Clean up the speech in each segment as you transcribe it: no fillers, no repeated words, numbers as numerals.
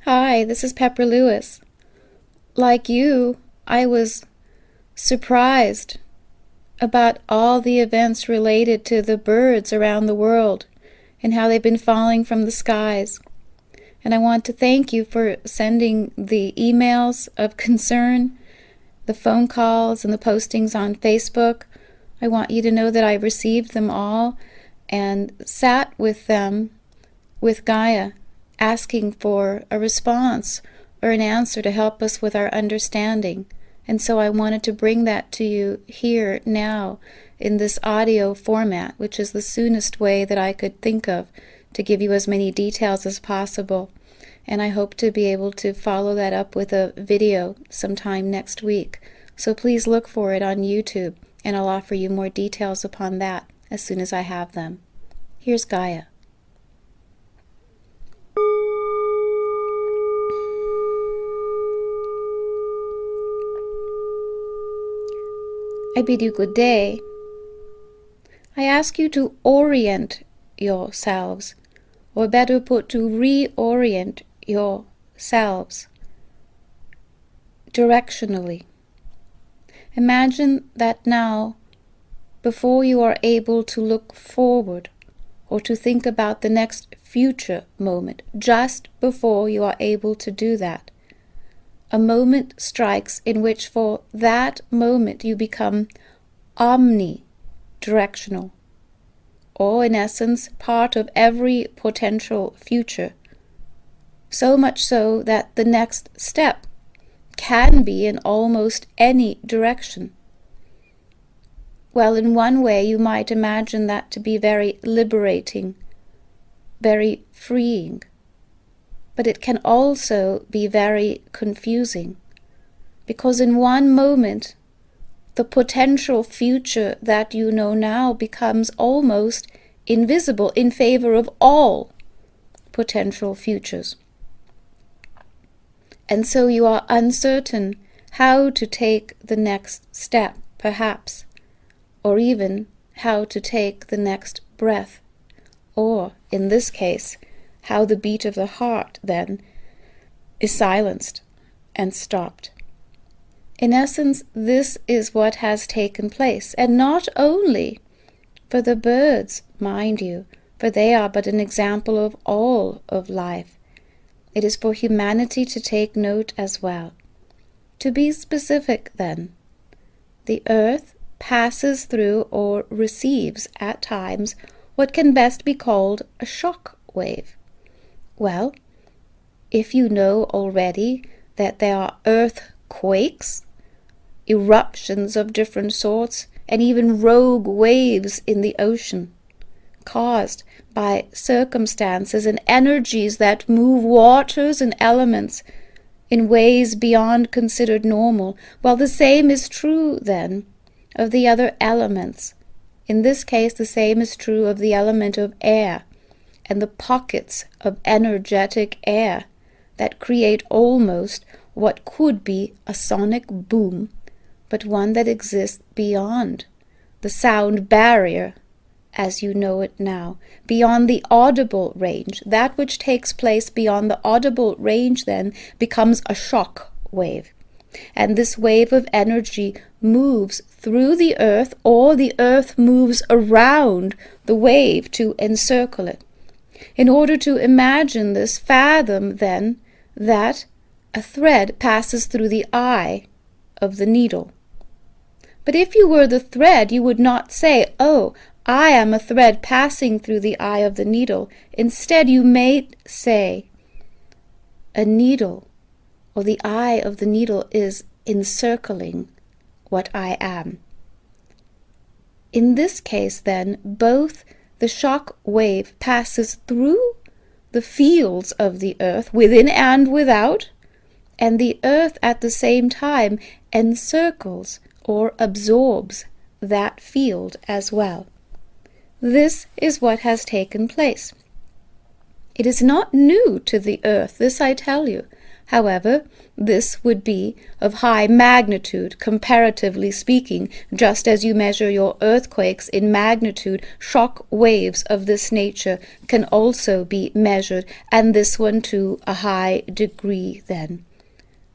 Hi, this is Pepper Lewis. Like you, I was surprised about all the events related to the birds around the world and how they've been falling from the skies. And I want to thank you for sending the emails of concern, the phone calls, and the postings on Facebook. I want you to know that I received them all and sat with them, with Gaia, asking for a response or an answer to help us with our understanding. And so I wanted to bring that to you here now in this audio format, which is the soonest way that I could think of to give you as many details as possible. And I hope to be able to follow that up with a video sometime next week. So please look for it on YouTube, and I'll offer you more details upon that as soon as I have them. Here's Gaia. I bid you good day. I ask you to orient yourselves, or better put, to reorient yourselves directionally. Imagine that now, before you are able to look forward or to think about the next future moment, just before you are able to do that, a moment strikes in which for that moment you become omnidirectional, or in essence part of every potential future, so much so that the next step can be in almost any direction. Well, in one way you might imagine that to be very liberating, very freeing. But it can also be very confusing, because in one moment, the potential future that you know now becomes almost invisible in favor of all potential futures. And so you are uncertain how to take the next step, perhaps, or even how to take the next breath, or, in this case, how the beat of the heart, then, is silenced and stopped. In essence, this is what has taken place, and not only for the birds, mind you, for they are but an example of all of life. It is for humanity to take note as well. To be specific, then, the earth passes through or receives at times what can best be called a shock wave. Well, if you know already that there are earthquakes, eruptions of different sorts, and even rogue waves in the ocean, caused by circumstances and energies that move waters and elements in ways beyond considered normal, well, the same is true, then, of the other elements. In this case, the same is true of the element of air, and the pockets of energetic air that create almost what could be a sonic boom, but one that exists beyond the sound barrier as you know it now, beyond the audible range. That which takes place beyond the audible range then becomes a shock wave. And this wave of energy moves through the earth, or the earth moves around the wave to encircle it. In order to imagine this, fathom then that a thread passes through the eye of the needle. But if you were the thread, you would not say, "Oh, I am a thread passing through the eye of the needle." Instead, you may say, "A needle, or the eye of the needle, is encircling what I am." In this case, then, both the shock wave passes through the fields of the earth, within and without, and the earth at the same time encircles or absorbs that field as well. This is what has taken place. It is not new to the earth, this I tell you, However, this would be of high magnitude, comparatively speaking. Just as you measure your earthquakes in magnitude, shock waves of this nature can also be measured, and this one to a high degree then.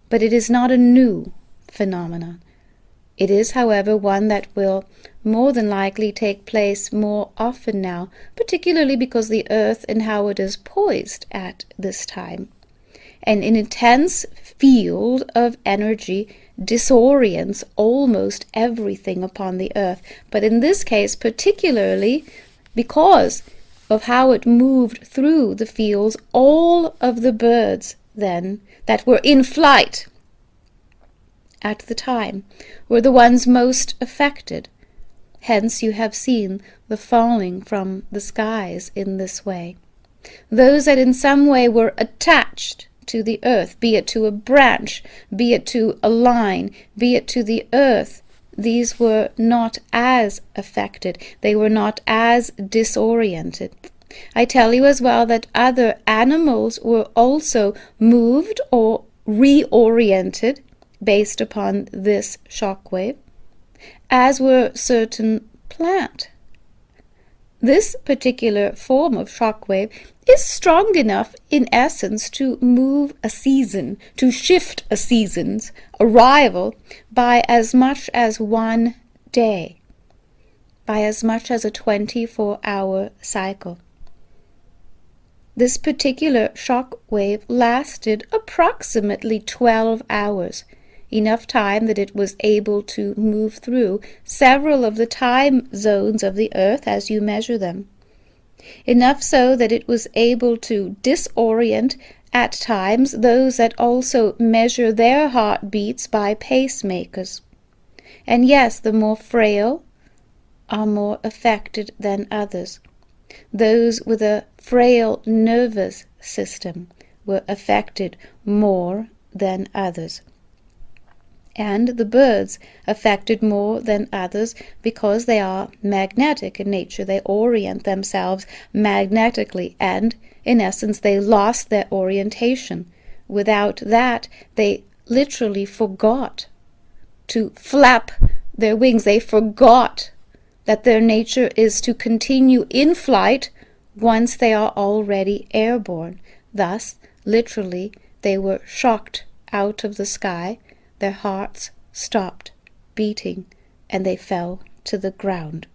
But it is not a new phenomenon. It is, however, one that will more than likely take place more often now, particularly because the earth and how it is poised at this time. An intense field of energy disorients almost everything upon the earth, but in this case particularly because of how it moved through the fields, all of the birds then that were in flight at the time were the ones most affected. Hence you have seen the falling from the skies in this way. Those that in some way were attached to the earth, be it to a branch, be it to a line, be it to the earth, these were not as affected. They were not as disoriented. I tell you as well that other animals were also moved or reoriented based upon this shockwave, as were certain plant. This particular form of shockwave is strong enough in essence to move a season, to shift a season's arrival by as much as 1 day, by as much as a 24-hour cycle. This particular shockwave lasted approximately 12 hours, enough time that it was able to move through several of the time zones of the earth as you measure them. Enough so that it was able to disorient at times those that also measure their heartbeats by pacemakers. And yes, the more frail are more affected than others. Those with a frail nervous system were affected more than others. And the birds affected more than others because they are magnetic in nature. They orient themselves magnetically, and in essence they lost their orientation. Without that, they literally forgot to flap their wings. They forgot that their nature is to continue in flight once they are already airborne. Thus, literally, they were shocked out of the sky. Their hearts stopped beating, and they fell to the ground.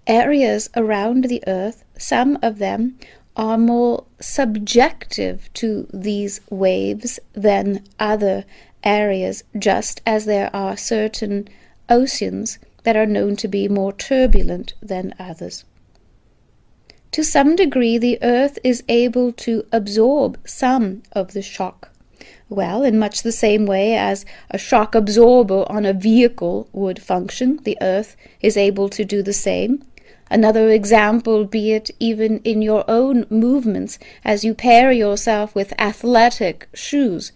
Areas around the earth, some of them are more subjective to these waves than other areas, just as there are certain oceans that are known to be more turbulent than others. To some degree, the earth is able to absorb some of the shock. Well, in much the same way as a shock absorber on a vehicle would function, the earth is able to do the same. Another example, be it even in your own movements, as you pair yourself with athletic shoes,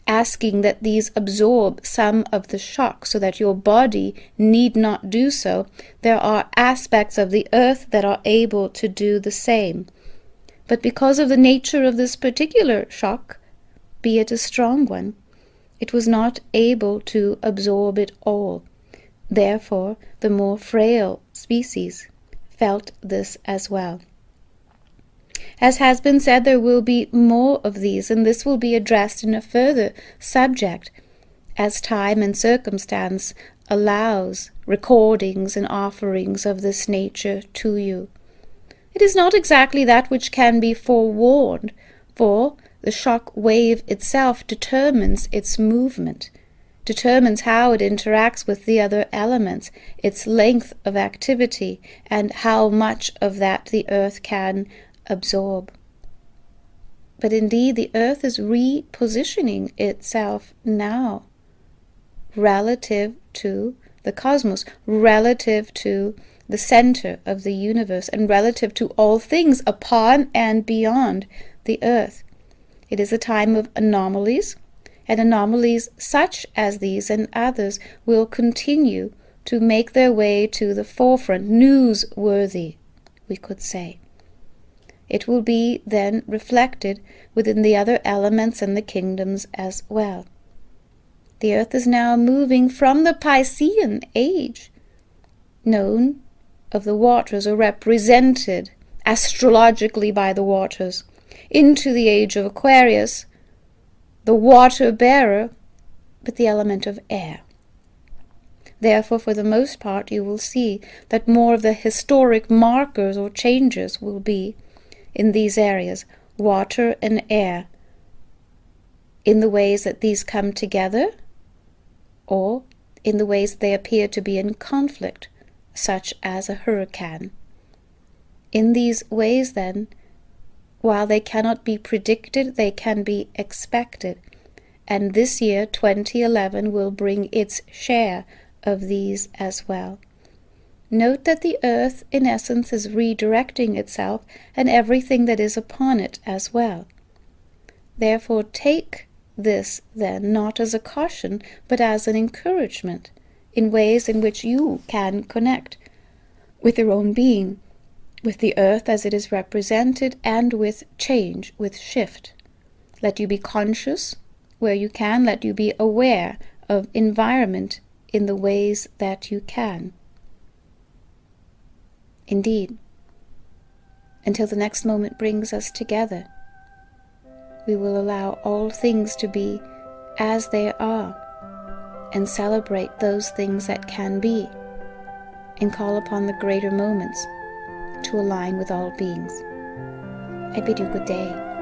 asking that these absorb some of the shock so that your body need not do so. There are aspects of the earth that are able to do the same. But because of the nature of this particular shock, be it a strong one, it was not able to absorb it all. Therefore, the more frail species felt this as well. As has been said, there will be more of these, and this will be addressed in a further subject as time and circumstance allows recordings and offerings of this nature to you. It is not exactly that which can be forewarned, for the shock wave itself determines its movement, determines how it interacts with the other elements, its length of activity, and how much of that the earth can absorb. But indeed, the earth is repositioning itself now relative to the cosmos, relative to the center of the universe, and relative to all things upon and beyond the earth. It is a time of anomalies, and anomalies such as these and others will continue to make their way to the forefront, newsworthy, we could say. it will be then reflected within the other elements and the kingdoms as well. The earth is now moving from the Piscean age, known of the waters, or represented astrologically by the waters, into the age of Aquarius, the water bearer, but the element of air. Therefore, for the most part, you will see that more of the historic markers or changes will be in these areas, water and air, in the ways that these come together, or in the ways they appear to be in conflict, such as a hurricane. In these ways, then, while they cannot be predicted, they can be expected. And this year, 2011, will bring its share of these as well. Note that the earth, in essence, is redirecting itself and everything that is upon it as well. Therefore, take this, then, not as a caution, but as an encouragement in ways in which you can connect with your own being, with the earth as it is represented, and with change, with shift. Let you be conscious where you can. Let you be aware of environment in the ways that you can. Indeed, until the next moment brings us together, we will allow all things to be as they are, and celebrate those things that can be, and call upon the greater moments to align with all beings. I bid you good day.